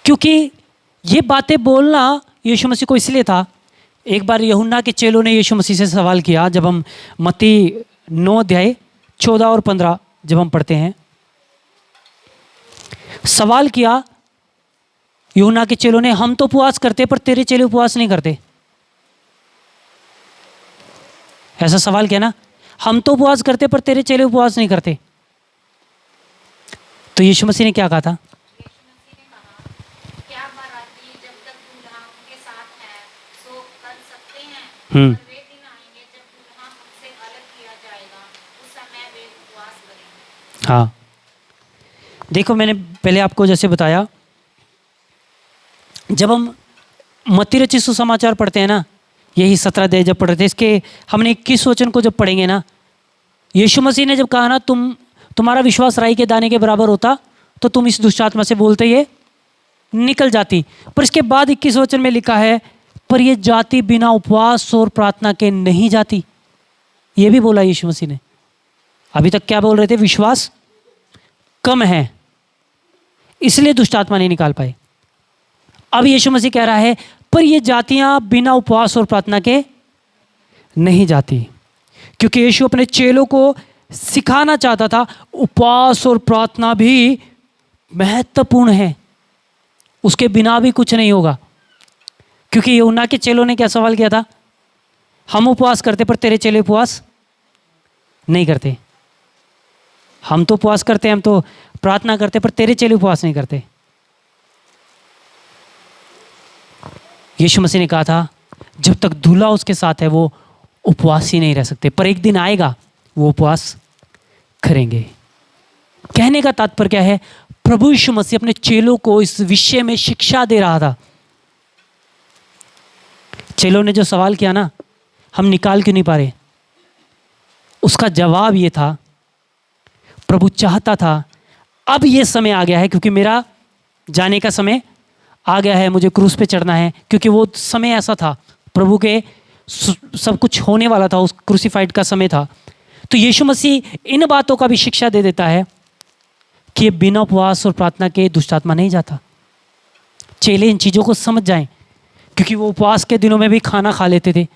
क्योंकि ये बातें बोलना यीशु मसीह को इसलिए था। एक बार यूहन्ना के चेलों ने यीशु मसीह से सवाल किया, जब हम मत्ती 9 अध्याय 14 और 15 जब हम पढ़ते हैं, सवाल किया यूहन्ना के चेलों ने, हम तो उपवास करते पर तेरे चेले उपवास नहीं करते। ऐसा सवाल किया ना, हम तो उपवास करते पर तेरे चेले उपवास नहीं करते। तो यीशु मसीह ने क्या कहा था? क्या बाराती जब तक दूल्हा उनके साथ है सो कर सकते हैं, हम्म। पर वे दिन आएंगे जब दूल्हा उनसे अलग किया जाएगा, उस समय वे उपवास करेंगे। हाँ, देखो मैंने पहले आपको जैसे बताया, जब हम मत्ती रचित सुसमाचार पढ़ते हैं ना, यही 17 अध्याय जब पढ़ रहे थे, इसके हमने 21 वचन को जब पढ़ेंगे ना, यीशु मसीह ने जब कहा ना, तुम्हारा विश्वास राई के दाने के बराबर होता तो तुम इस दुष्ट आत्मा से बोलते ये निकल जाती। पर इसके बाद 21 वचन में लिखा है, पर ये जाति बिना उपवास और प्रार्थना के नहीं जाती। ये भी बोला यीशु मसीह ने। अभी तक क्या बोल रहे थे? विश्वास कम है इसलिए दुष्ट आत्मा नहीं निकाल पाए। अब यीशु मसीह कह रहा है, पर ये जातियां बिना उपवास और प्रार्थना के नहीं जाती। क्योंकि यीशु अपने चेलों को सिखाना चाहता था, उपवास और प्रार्थना भी महत्वपूर्ण है, उसके बिना भी कुछ नहीं होगा। क्योंकि यूहन्ना के चेलों ने क्या सवाल किया था? हम उपवास करते पर तेरे चेले उपवास नहीं करते। हम तो उपवास करते, हम तो प्रार्थना करते, पर तेरे चेले उपवास नहीं करते। यीशु मसीह ने कहा था, जब तक दूल्हा उसके साथ है वो उपवास ही नहीं रह सकते, पर एक दिन आएगा वो उपवास करेंगे। कहने का तात्पर्य क्या है? प्रभु यीशु मसीह अपने चेलों को इस विषय में शिक्षा दे रहा था। चेलों ने जो सवाल किया ना, हम निकाल क्यों नहीं पा रहे, उसका जवाब ये था, प्रभु चाहता था अब ये समय आ गया है, क्योंकि मेरा जाने का समय आ गया है, मुझे क्रूस पे चढ़ना है। क्योंकि वो समय ऐसा था, प्रभु के सब कुछ होने वाला था, उस क्रूसीफाइड का समय था। तो यीशु मसीह इन बातों का भी शिक्षा दे देता है कि ये बिना उपवास और प्रार्थना के दुष्ट आत्मा नहीं जाता। चेले इन चीज़ों को समझ जाएं क्योंकि वो उपवास के दिनों में भी खाना खा लेते थे,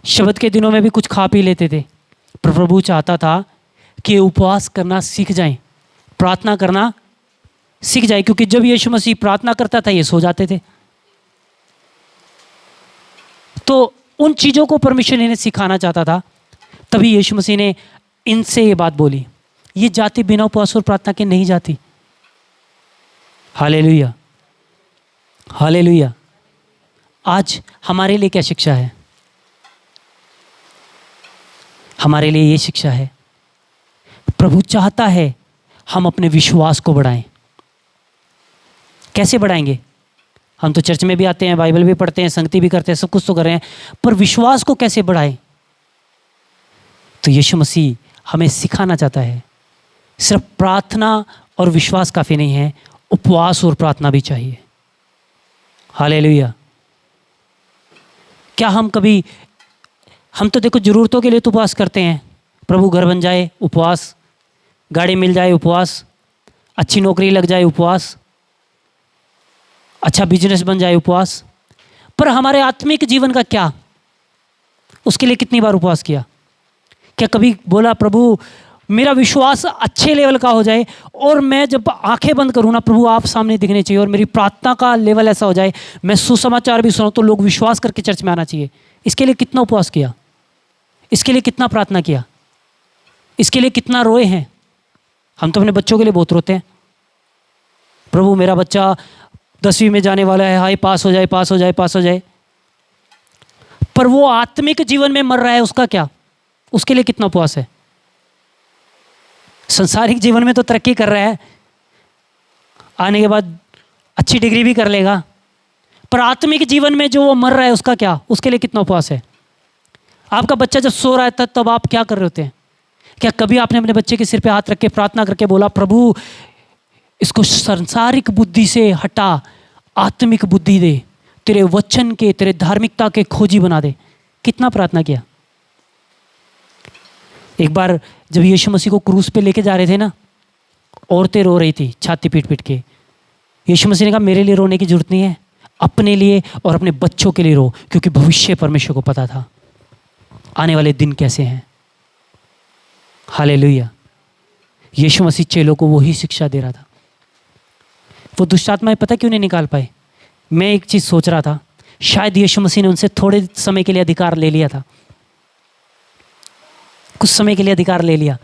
शब्द के दिनों में भी कुछ खा पी लेते थे। पर प्रभु चाहता था कि उपवास करना सीख जाएं, प्रार्थना करना सीख जाए, क्योंकि जब यीशु मसीह प्रार्थना करता था ये सो जाते थे। तो उन चीज़ों को परमेश्वर इन्हें सिखाना चाहता था, तभी यीशु मसीह ने इनसे ये बात बोली, ये जाति बिना उपवास और प्रार्थना के नहीं जाती। Hallelujah, hallelujah. आज हमारे लिए क्या शिक्षा है? हमारे लिए ये शिक्षा है, प्रभु चाहता है हम अपने विश्वास को बढ़ाएं। कैसे बढ़ाएंगे? हम तो चर्च में भी आते हैं, बाइबल भी पढ़ते हैं, संगति भी करते हैं, सब कुछ तो कर रहे हैं, पर विश्वास को कैसे बढ़ाएं? तो यीशु मसीह हमें सिखाना चाहता है, सिर्फ प्रार्थना और विश्वास काफ़ी नहीं है, उपवास और प्रार्थना भी चाहिए। हालेलुया। क्या हम कभी, हम तो देखो ज़रूरतों के लिए तो उपवास करते हैं, प्रभु घर बन जाए उपवास, गाड़ी मिल जाए उपवास, अच्छी नौकरी लग जाए उपवास, अच्छा बिजनेस बन जाए उपवास। पर हमारे आत्मिक जीवन का क्या? उसके लिए कितनी बार उपवास किया? क्या कभी बोला प्रभु मेरा विश्वास अच्छे लेवल का हो जाए और मैं जब आंखें बंद करूँ ना प्रभु आप सामने दिखने चाहिए, और मेरी प्रार्थना का लेवल ऐसा हो जाए, मैं सुसमाचार भी सुनाऊँ तो लोग विश्वास करके चर्च में आना चाहिए। इसके लिए कितना उपवास किया? इसके लिए कितना प्रार्थना किया? इसके लिए कितना रोए हैं? हम तो अपने बच्चों के लिए बहुत रोते हैं, प्रभु मेरा बच्चा 10वीं में जाने वाला है, हाय पास हो जाए, पास हो जाए, पास हो जाए। पर वो आत्मिक जीवन में मर रहा है, उसका क्या? उसके लिए कितना उपवास है? संसारिक जीवन में तो तरक्की कर रहा है, आने के बाद अच्छी डिग्री भी कर लेगा, पर आत्मिक जीवन में जो वो मर रहा है उसका क्या? उसके लिए कितना उपवास है? आपका बच्चा जब सो रहा है तब आप क्या कर रहे होते हैं? क्या कभी आपने अपने बच्चे के सिर पे हाथ रख के प्रार्थना करके बोला प्रभु इसको सांसारिक बुद्धि से हटा, आत्मिक बुद्धि दे, तेरे वचन के, तेरे धार्मिकता के खोजी बना दे? कितना प्रार्थना किया? एक बार जब यीशु मसीह को क्रूस पे लेके जा रहे थे ना, औरतें रो रही थी छाती पीट पीट के। यीशु मसीह ने कहा मेरे लिए रोने की जरूरत नहीं है, अपने लिए और अपने बच्चों के लिए रो, क्योंकि भविष्य परमेश्वर को पता था आने वाले दिन कैसे हैं। हालेलुया। यीशु मसीह चेलों को वही शिक्षा दे रहा था। वो दुष्ट आत्माएं पता क्यों नहीं निकाल पाए? मैं एक चीज़ सोच रहा था, शायद यीशु मसीह ने उनसे थोड़े समय के लिए अधिकार ले लिया था, कुछ समय के लिए अधिकार ले लिया।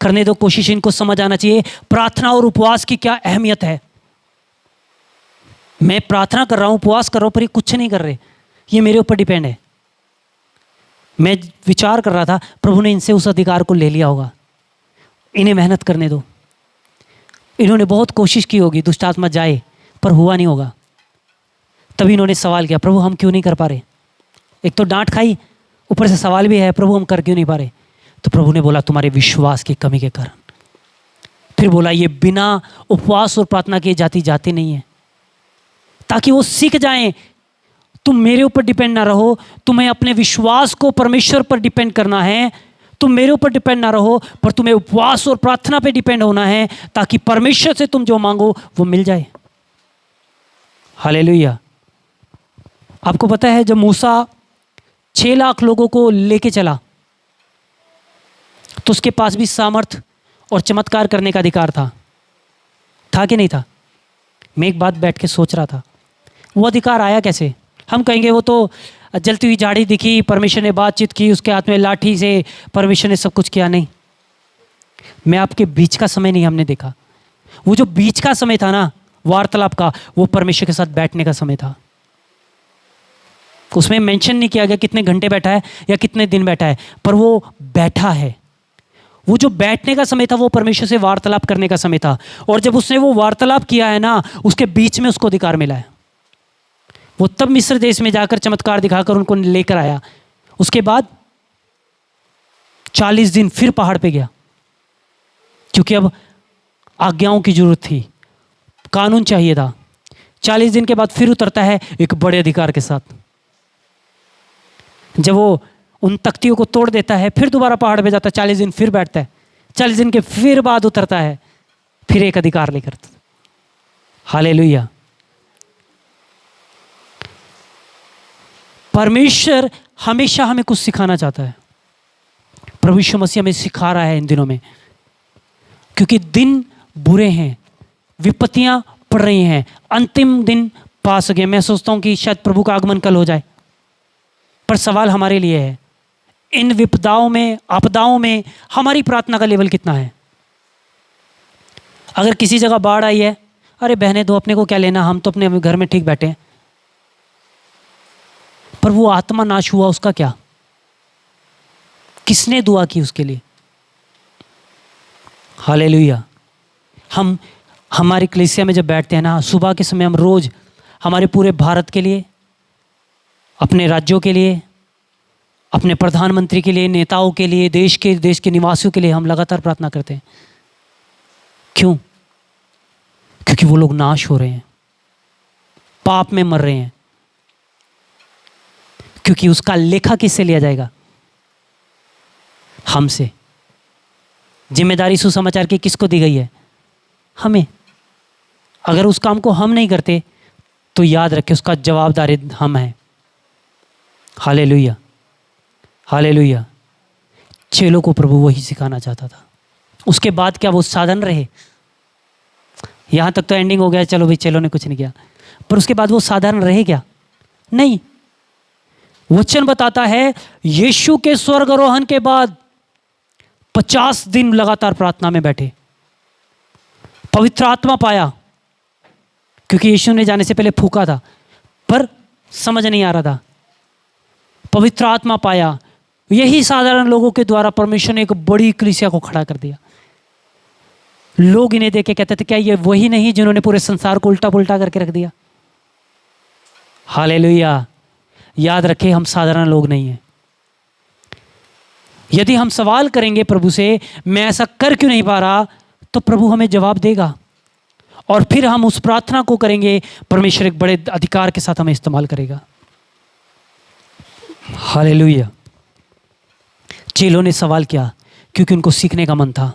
करने दो कोशिश, इनको समझ आना चाहिए प्रार्थना और उपवास की क्या अहमियत है। मैं प्रार्थना कर रहा हूँ, उपवास कर रहा हूँ, पर ये कुछ नहीं कर रहे, ये मेरे ऊपर डिपेंड है। मैं विचार कर रहा था प्रभु ने इनसे उस अधिकार को ले लिया होगा, इन्हें मेहनत करने दो। इन्होंने बहुत कोशिश की होगी दुष्ट आत्मा जाए, पर हुआ नहीं होगा। तभी इन्होंने सवाल किया प्रभु हम क्यों नहीं कर पा रहे? एक तो डांट खाई, ऊपर से सवाल भी है प्रभु हम कर क्यों नहीं पा रहे? तो प्रभु ने बोला तुम्हारे विश्वास की कमी के कारण। फिर बोला ये बिना उपवास और प्रार्थना के जाती नहीं है, ताकि वो सीख जाएं तुम मेरे ऊपर डिपेंड ना रहो, तुम्हें अपने विश्वास को परमेश्वर पर डिपेंड करना है। तुम मेरे ऊपर डिपेंड ना रहो, पर तुम्हें उपवास और प्रार्थना पे डिपेंड होना है, ताकि परमेश्वर से तुम जो मांगो वो मिल जाए। हालेलुया। आपको पता है जब मूसा 6 लाख लोगों को लेके चला तो उसके पास भी सामर्थ और चमत्कार करने का अधिकार था कि नहीं था? मैं एक बात बैठ के सोच रहा था, वो अधिकार आया कैसे? हम कहेंगे वो तो जलती हुई झाड़ी दिखी, परमेश्वर ने बातचीत की, उसके हाथ में लाठी से परमेश्वर ने सब कुछ किया। नहीं, मैं आपके बीच का समय नहीं हमने देखा। वो जो बीच का समय था ना वार्तालाप का, वो परमेश्वर के साथ बैठने का समय था। उसमें मेंशन नहीं किया गया कितने घंटे बैठा है या कितने दिन बैठा है, पर वो बैठा है। वो जो बैठने का समय था वो परमेश्वर से वार्तालाप करने का समय था, और जब उसने वो वार्तालाप किया है ना, उसके बीच में उसको अधिकार मिला है। वो तब मिस्र देश में जाकर चमत्कार दिखाकर उनको लेकर आया। उसके बाद 40 दिन फिर पहाड़ पे गया, क्योंकि अब आज्ञाओं की जरूरत थी, कानून चाहिए था। 40 दिन के बाद फिर उतरता है एक बड़े अधिकार के साथ। जब वो उन तख्तियों को तोड़ देता है, फिर दोबारा पहाड़ पे जाता है, 40 दिन फिर बैठता है, 40 दिन के फिर बाद उतरता है, फिर एक अधिकार लेकर। हालेलुया। परमेश्वर हमेशा हमें कुछ सिखाना चाहता है। प्रभु यीशु मसीह हमें सिखा रहा है इन दिनों में, क्योंकि दिन बुरे हैं, विपत्तियां पड़ रही हैं, अंतिम दिन पास हो गए। मैं सोचता हूं कि शायद प्रभु का आगमन कल हो जाए, पर सवाल हमारे लिए है, इन विपदाओं में, आपदाओं में हमारी प्रार्थना का लेवल कितना है? अगर किसी जगह बाढ़ आई है, अरे बहने दो, अपने को क्या लेना, हम तो अपने घर में ठीक बैठे हैं। पर वो आत्मा नाश हुआ, उसका क्या? किसने दुआ की उसके लिए? हालेलुया। हम हमारी कलीसिया में जब बैठते हैं ना, सुबह के समय हम रोज हमारे पूरे भारत के लिए, अपने राज्यों के लिए, अपने प्रधानमंत्री के लिए, नेताओं के लिए, देश के निवासियों के लिए हम लगातार प्रार्थना करते हैं। क्यों? क्योंकि वो लोग नाश हो रहे हैं, पाप में मर रहे हैं। क्योंकि उसका लेखा किससे लिया जाएगा? हमसे। जिम्मेदारी सुसमाचार की किसको दी गई है? हमें। अगर उस काम को हम नहीं करते तो याद रखें उसका जवाबदार हम हैं। Hallelujah, hallelujah. चेलों को प्रभु वही सिखाना चाहता था। उसके बाद क्या वो साधन रहे? यहां तक तो एंडिंग हो गया, चलो भाई चेलों ने कुछ नहीं किया, पर उसके बाद वो साधारण रहे क्या? नहीं। वचन बताता है यीशु के स्वर्गारोहण के बाद 50 दिन लगातार प्रार्थना में बैठे, पवित्र आत्मा पाया, क्योंकि यीशु ने जाने से पहले फूका था पर समझ नहीं आ रहा था। पवित्र आत्मा पाया। यही साधारण लोगों के द्वारा परमेश्वर ने एक बड़ी कलीसिया को खड़ा कर दिया। लोग इन्हें देख के कहते थे, क्या ये वही नहीं जिन्होंने पूरे संसार को उल्टा पुल्टा करके रख दिया? हालेलुया। याद रखें, हम साधारण लोग नहीं हैं। यदि हम सवाल करेंगे प्रभु से, मैं ऐसा कर क्यों नहीं पा रहा, तो प्रभु हमें जवाब देगा और फिर हम उस प्रार्थना को करेंगे। परमेश्वर एक बड़े अधिकार के साथ हमें इस्तेमाल करेगा। हालेलुया। चेलों ने सवाल किया क्योंकि उनको सीखने का मन था।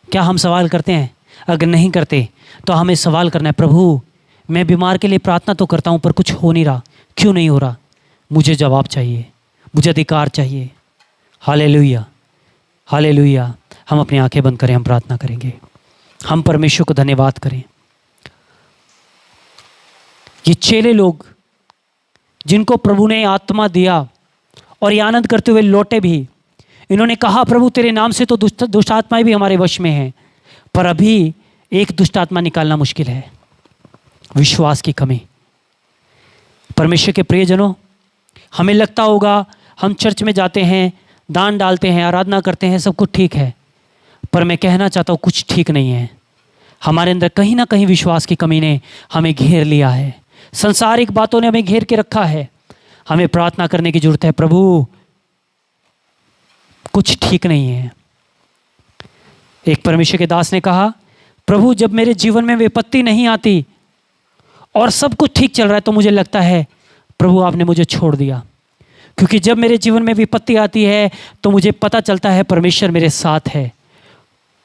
क्या हम सवाल करते हैं? अगर नहीं करते तो हमें सवाल करना है, प्रभु मैं बीमार के लिए प्रार्थना तो करता हूं पर कुछ हो नहीं रहा, क्यों नहीं हो रहा? मुझे जवाब चाहिए, मुझे अधिकार चाहिए। Hallelujah, hallelujah. हम अपनी आंखें बंद करें, हम प्रार्थना करेंगे। हम परमेश्वर को धन्यवाद करें। ये चेले लोग जिनको प्रभु ने आत्मा दिया और ये आनंद करते हुए लौटे भी, इन्होंने कहा प्रभु तेरे नाम से तो दुष्ट आत्माएं भी हमारे वश में हैं, पर अभी एक दुष्ट आत्मा निकालना मुश्किल है। विश्वास की कमी। परमेश्वर के प्रियजनों, हमें लगता होगा हम चर्च में जाते हैं, दान डालते हैं, आराधना करते हैं, सब कुछ ठीक है, पर मैं कहना चाहता हूँ कुछ ठीक नहीं है। हमारे अंदर कहीं ना कहीं विश्वास की कमी ने हमें घेर लिया है, संसारिक बातों ने हमें घेर के रखा है। हमें प्रार्थना करने की जरूरत है, प्रभु कुछ ठीक नहीं है। एक परमेश्वर के दास ने कहा, प्रभु जब मेरे जीवन में विपत्ति नहीं आती और सब कुछ ठीक चल रहा है तो मुझे लगता है प्रभु आपने मुझे छोड़ दिया, क्योंकि जब मेरे जीवन में विपत्ति आती है तो मुझे पता चलता है परमेश्वर मेरे साथ है,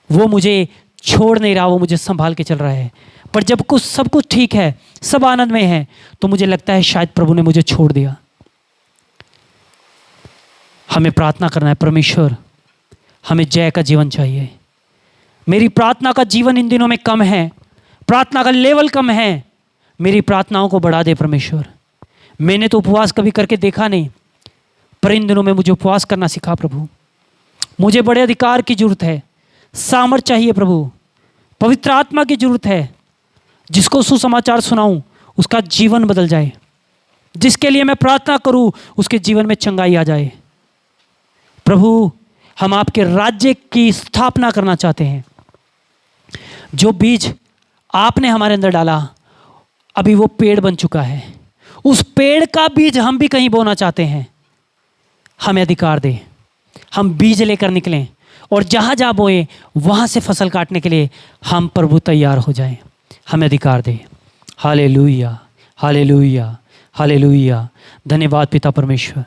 वो मुझे छोड़ नहीं रहा, वो मुझे संभाल के चल रहा है। पर जब कुछ सब कुछ ठीक है, सब आनंद में है, तो मुझे लगता है शायद प्रभु ने मुझे छोड़ दिया। हमें प्रार्थना करना है, परमेश्वर हमें जय का जीवन चाहिए। मेरी प्रार्थना का जीवन इन दिनों में कम है, प्रार्थना का लेवल कम है, मेरी प्रार्थनाओं को बढ़ा दे परमेश्वर। मैंने तो उपवास कभी करके देखा नहीं, पर इन दिनों में मुझे उपवास करना सिखा प्रभु। मुझे बड़े अधिकार की जरूरत है, सामर्थ चाहिए प्रभु, पवित्र आत्मा की जरूरत है। जिसको सुसमाचार सुनाऊं उसका जीवन बदल जाए, जिसके लिए मैं प्रार्थना करूं उसके जीवन में चंगाई आ जाए। प्रभु हम आपके राज्य की स्थापना करना चाहते हैं। जो बीज आपने हमारे अंदर डाला अभी वो पेड़ बन चुका है, उस पेड़ का बीज हम भी कहीं बोना चाहते हैं। हमें अधिकार दे, हम बीज लेकर निकलें और जहां जहां बोए वहां से फसल काटने के लिए हम प्रभु तैयार हो जाएं। हमें अधिकार दे। Hallelujah, hallelujah, hallelujah. धन्यवाद पिता परमेश्वर।